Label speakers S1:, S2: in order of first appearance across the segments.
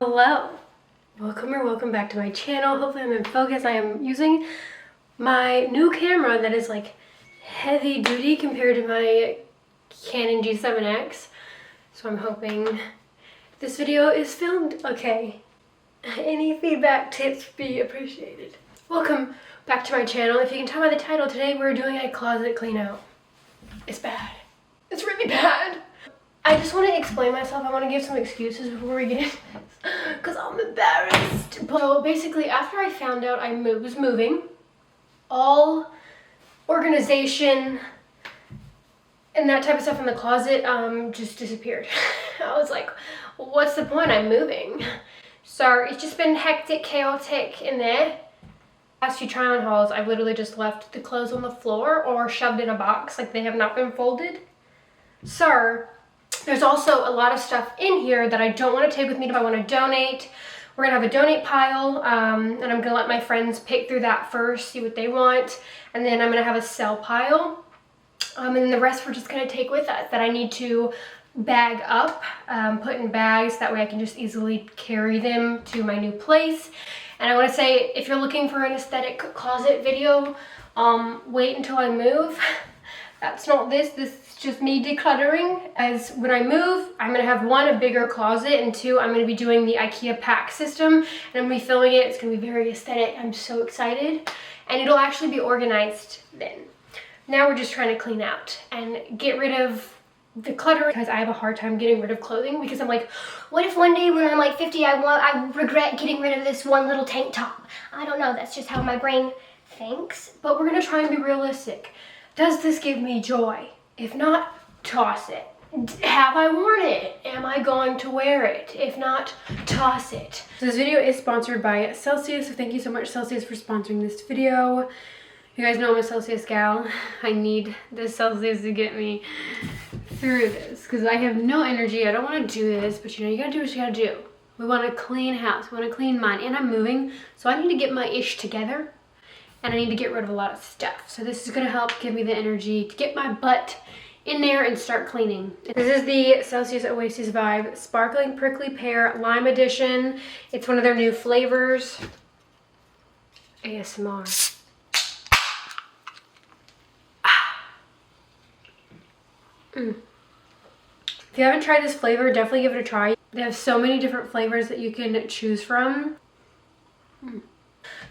S1: Hello, welcome back to my channel. Hopefully I'm in focus. I am using my new camera that is like heavy duty compared to my Canon G7X. So I'm hoping this video is filmed okay. Any feedback, tips be appreciated. Welcome back to my channel. If you can tell by the title, today we're doing a closet clean out. It's bad. It's really bad. I just want to explain myself. I want to give some excuses before we get into this because I'm embarrassed. So basically, after I found out I was moving, all organization and that type of stuff in the closet just disappeared. I was like, what's the point? I'm moving. So it's just been hectic, chaotic in there. Last few try-on hauls, I've literally just left the clothes on the floor or shoved in a box, like they have not been folded. So there's also a lot of stuff in here that I don't want to take with me if I want to donate. We're going to have a donate pile, and I'm going to let my friends pick through that first, see what they want. And then I'm going to have a sell pile. And then the rest we're just going to take with us that I need to bag up, put in bags. That way I can just easily carry them to my new place. And I want to say, if you're looking for an aesthetic closet video, wait until I move. That's not this. This is just me decluttering. As when I move, I'm going to have one, a bigger closet, and two, I'm going to be doing the IKEA pack system. And I'm going to be filming it. It's going to be very aesthetic. I'm so excited. And it'll actually be organized then. Now we're just trying to clean out and get rid of the clutter, because I have a hard time getting rid of clothing, because I'm like, what if one day when I'm like 50, I regret getting rid of this one little tank top? I don't know. That's just how my brain thinks. But we're going to try and be realistic. Does this give me joy? If not, toss it. Have I worn it? Am I going to wear it? If not, toss it. So this video is sponsored by Celsius, so thank you so much, Celsius, for sponsoring this video. You guys know I'm a Celsius gal. I need this Celsius to get me through this because I have no energy. I don't want to do this, but you know, you gotta do what you gotta do. We want a clean house. We want a clean mind, and I'm moving, so I need to get my ish together. And I need to get rid of a lot of stuff. So this is gonna help give me the energy to get my butt in there and start cleaning. This is the Celsius Oasis Vibe Sparkling Prickly Pear Lime Edition. It's one of their new flavors. ASMR. If you haven't tried this flavor, definitely give it a try. They have so many different flavors that you can choose from.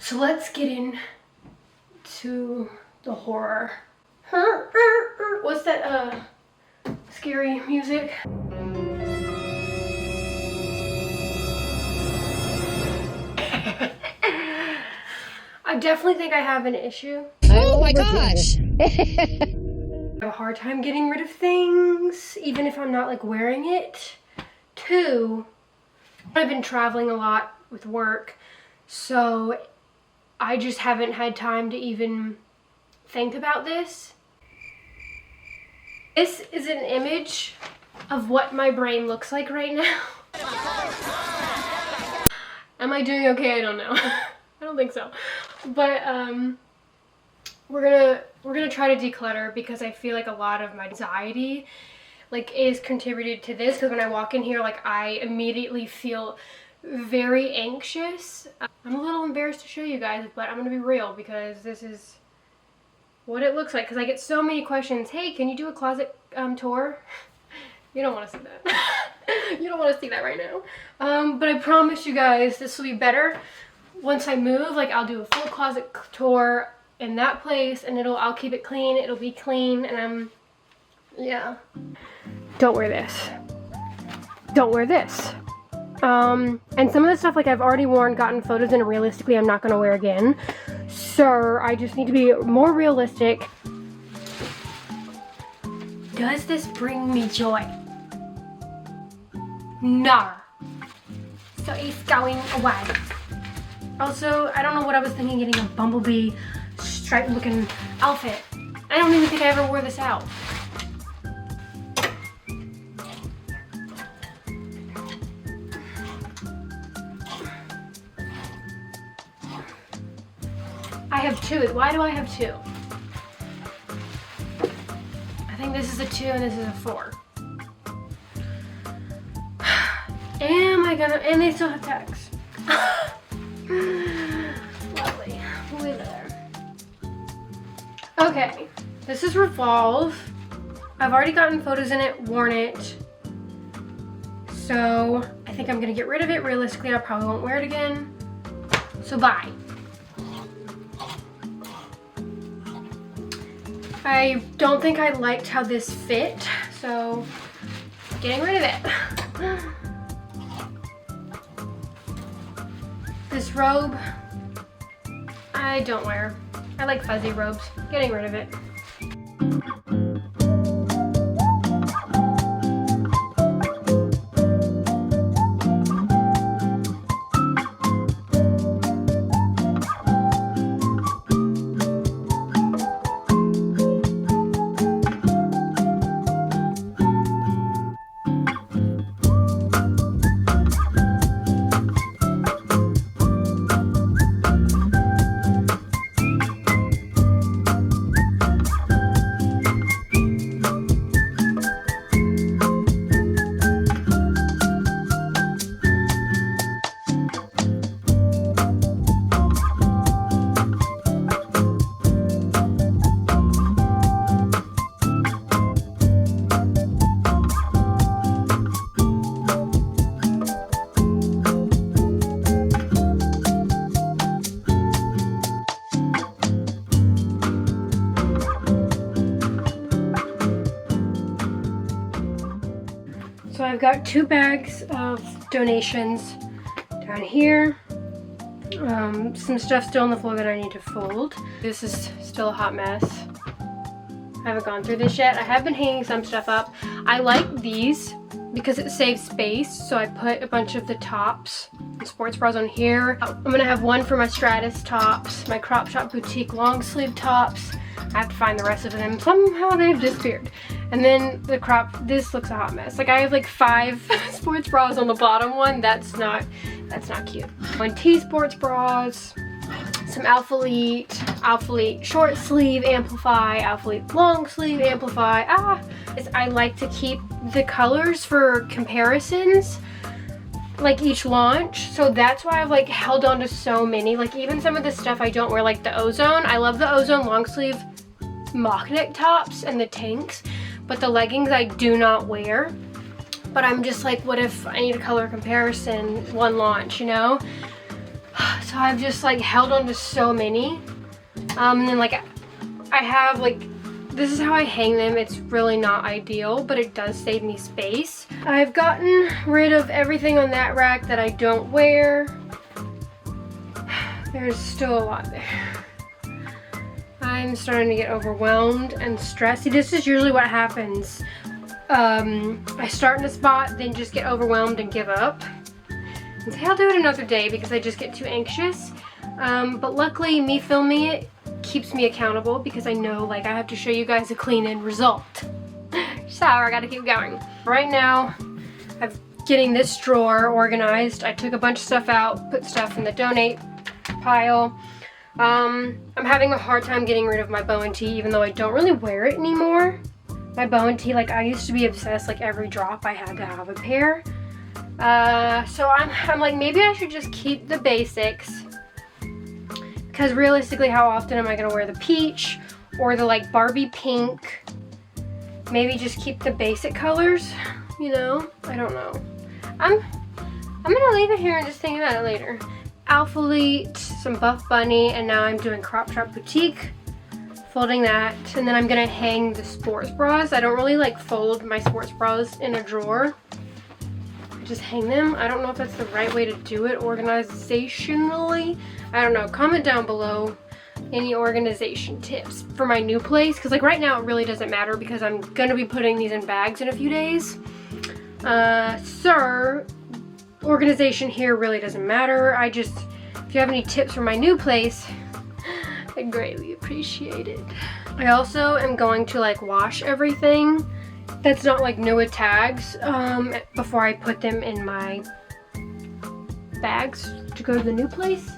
S1: So let's get in to the horror. What's that scary music? I definitely think I have an issue.
S2: Oh my gosh.
S1: I have a hard time getting rid of things, even if I'm not like wearing it. Two, I've been traveling a lot with work, so I just haven't had time to even think about this. This is an image of what my brain looks like right now. Am I doing okay? I don't know. I don't think so. But we're gonna try to declutter, because I feel like a lot of my anxiety like is contributed to this, because when I walk in here, like I immediately feel very anxious. I'm a little embarrassed to show you guys, but I'm gonna be real, because this is what it looks like. Because I get so many questions. Hey, can you do a closet tour? You don't want to see that. You don't want to see that right now. But I promise you guys, this will be better once I move. Like, I'll do a full closet tour in that place, and I'll keep it clean. It'll be clean, and yeah. Don't wear this. Don't wear this. And some of the stuff, like, I've already worn, gotten photos in, and realistically I'm not going to wear again. So I just need to be more realistic. Does this bring me joy? No. So it's going away. Also, I don't know what I was thinking, getting a bumblebee striped looking outfit. I don't even think I ever wore this out. I have two. Why do I have two? I think this is a 2 and this is a 4. Am I I gonna, and they still have tags. Lovely. We'll leave it there. Okay, this is Revolve. I've already gotten photos in it, worn it. So I think I'm gonna get rid of it. Realistically, I probably won't wear it again. So bye. I don't think I liked how this fit, so getting rid of it. This robe, I don't wear. I like fuzzy robes. Getting rid of it. So I've got 2 bags of donations down here. Some stuff still on the floor that I need to fold. This is still a hot mess. I haven't gone through this yet. I have been hanging some stuff up. I like these because it saves space. So I put a bunch of the tops and sports bras on here. I'm gonna have one for my Stratus tops, my Crop Shop Boutique long sleeve tops. I have to find the rest of them. Somehow they've disappeared. And then the this looks a hot mess. Like I have like 5 sports bras on the bottom one. That's not cute. 1 T sports bras, some Alphalete short sleeve Amplify, Alphalete long sleeve Amplify. I like to keep the colors for comparisons, like each launch. So that's why I've like held on to so many. Like even some of the stuff I don't wear, like the Ozone. I love the Ozone long sleeve mock neck tops and the tanks, but the leggings I do not wear. But I'm just like, what if I need a color comparison one launch, you know? So I've just like held on to so many. And then like I have like, this is how I hang them. It's really not ideal, but it does save me space. I've gotten rid of everything on that rack that I don't wear. There's still a lot there. I'm starting to get overwhelmed and stressed. See, this is usually what happens. I start in a spot, then just get overwhelmed and give up. And say I'll do it another day because I just get too anxious. But luckily, me filming it keeps me accountable because I know like I have to show you guys a clean end result. So I gotta keep going. Right now, I'm getting this drawer organized. I took a bunch of stuff out, put stuff in the donate pile. I'm having a hard time getting rid of my bow and tee, even though I don't really wear it anymore. My bow and tee, like I used to be obsessed, like every drop I had to have a pair. So I'm like, maybe I should just keep the basics, because realistically, how often am I gonna wear the peach or the like Barbie pink? Maybe just keep the basic colors, you know? I don't know. I'm gonna leave it here and just think about it later. Alphalete, some Buff Bunny, and now I'm doing Crop Shop Boutique. Folding that, and then I'm gonna hang the sports bras. I don't really like fold my sports bras in a drawer. I just hang them. I don't know if that's the right way to do it organizationally. I don't know. Comment down below any organization tips for my new place, because like right now it really doesn't matter because I'm gonna be putting these in bags in a few days. Sir, organization here really doesn't matter. If you have any tips for my new place, I greatly appreciate it. I also am going to like wash everything that's not like new with tags before I put them in my bags to go to the new place.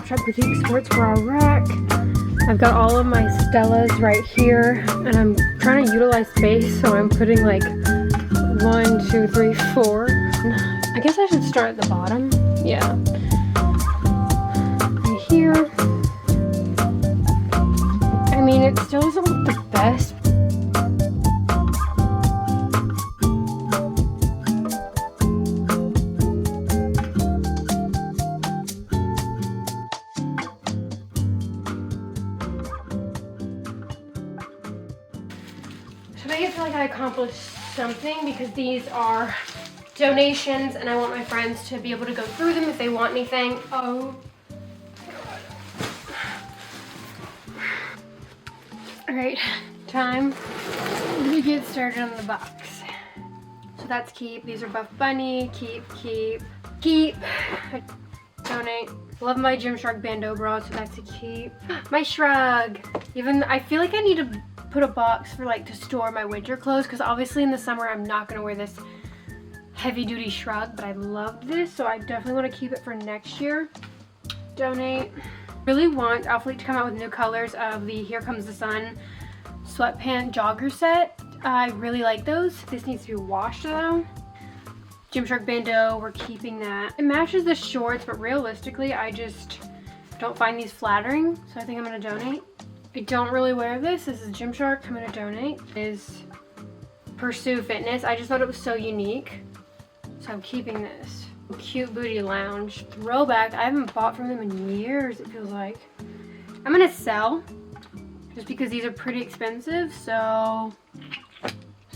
S1: Shop Boutique sports bra rack. I've got all of my Stellas right here, and I'm trying to utilize space, so I'm putting like 1, 2, 3, 4. I guess I should start at the bottom. Yeah. Right here. I mean, it still doesn't look the best. I feel like I accomplished something because these are donations and I want my friends to be able to go through them if they want anything. Oh my god. Alright, time to get started on the box. So that's keep. These are Buff Bunny. Keep. Donate. Love my Gymshark bandeau bra, so that's a keep. My shrug. Even I feel like I need to put a box for like to store my winter clothes, because obviously in the summer I'm not going to wear this heavy duty shrug, but I love this, so I definitely want to keep it for next year. Donate. Really want Alphalete to come out with new colors of the Here Comes the Sun sweatpant jogger set. I really like those. This needs to be washed though. Gymshark bandeau, we're keeping that. It matches the shorts, but realistically I just don't find these flattering, so I think I'm going to donate. I don't really wear this. This is Gymshark. I'm going to donate. It is Pursue Fitness. I just thought it was so unique, so I'm keeping this. Cute Booty Lounge. Throwback. I haven't bought from them in years, it feels like. I'm going to sell just because these are pretty expensive, so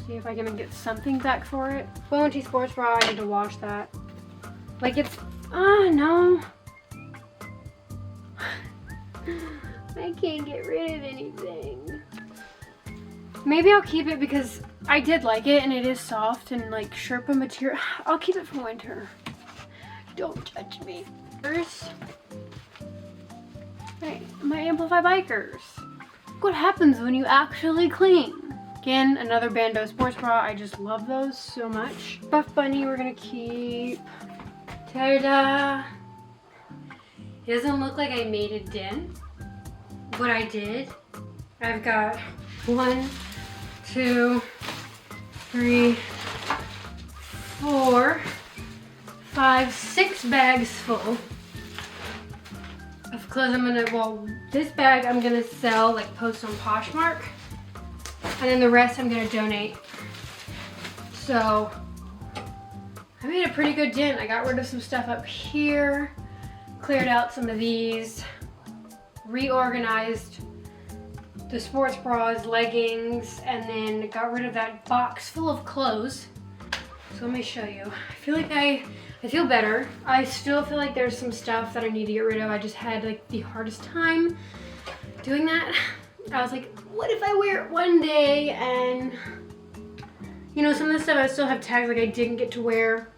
S1: see if I can get something back for it. Bounty Sports Bra. I need to wash that. Like it's... no. I can't get rid of anything. Maybe I'll keep it because I did like it and it is soft and like Sherpa material. I'll keep it for winter. Don't touch me. First, right, my Amplify Bikers. Look what happens when you actually clean. Again, another bandeau sports bra. I just love those so much. Buff Bunny, we're gonna keep. Ta-da! It doesn't look like I made a dent. What I did, I've got 1, 2, 3, 4, 5, 6 bags full of clothes. I'm gonna, well, this bag I'm gonna sell, like post on Poshmark, and then the rest I'm gonna donate. So I made a pretty good dent. I got rid of some stuff up here, cleared out some of these, reorganized the sports bras, leggings, and then got rid of that box full of clothes. So let me show you. I feel like I feel better. I still feel like there's some stuff that I need to get rid of. I just had like the hardest time doing that. I was like, what if I wear it one day and, you know, some of the stuff I still have tags like I didn't get to wear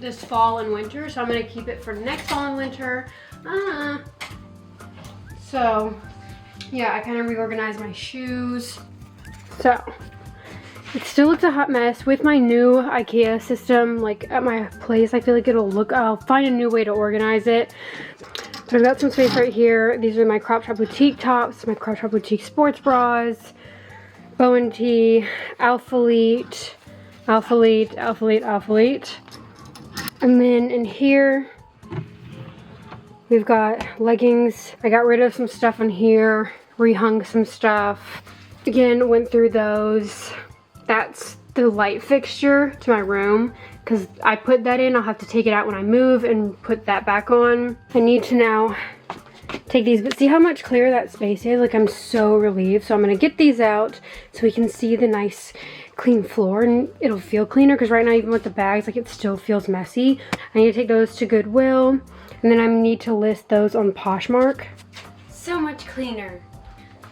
S1: this fall and winter, so I'm gonna keep it for next fall and winter. So yeah, I kind of reorganized my shoes. So it still looks a hot mess. With my new IKEA system, like at my place, I feel like it'll look, I'll find a new way to organize it. But I've got some space right here. These are my Crop Shop Boutique tops, my Crop Shop Boutique sports bras, Bowen Tee, Alphalete. And then in here, we've got leggings. I got rid of some stuff in here, rehung some stuff. Again, went through those. That's the light fixture to my room because I put that in. I'll have to take it out when I move and put that back on. I need to now take these, but see how much clearer that space is? Like I'm so relieved. So I'm gonna get these out so we can see the nice clean floor and it'll feel cleaner, because right now even with the bags, like it still feels messy. I need to take those to Goodwill and then I need to list those on Poshmark. So much cleaner.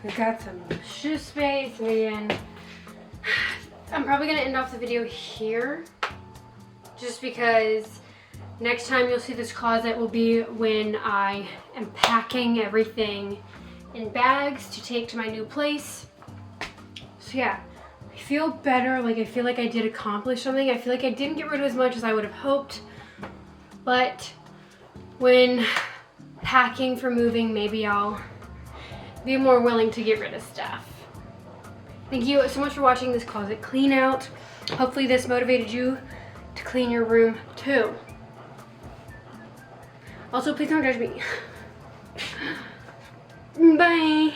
S1: We've got some shoe space, and again, I'm probably gonna end off the video here just because next time you'll see this closet will be when I am packing everything in bags to take to my new place. So yeah, I feel better. Like I feel like I did accomplish something. I feel like I didn't get rid of as much as I would have hoped, but when packing for moving, maybe I'll be more willing to get rid of stuff. Thank you so much for watching this closet clean out. Hopefully this motivated you to clean your room too. Also, please don't judge me. Bye.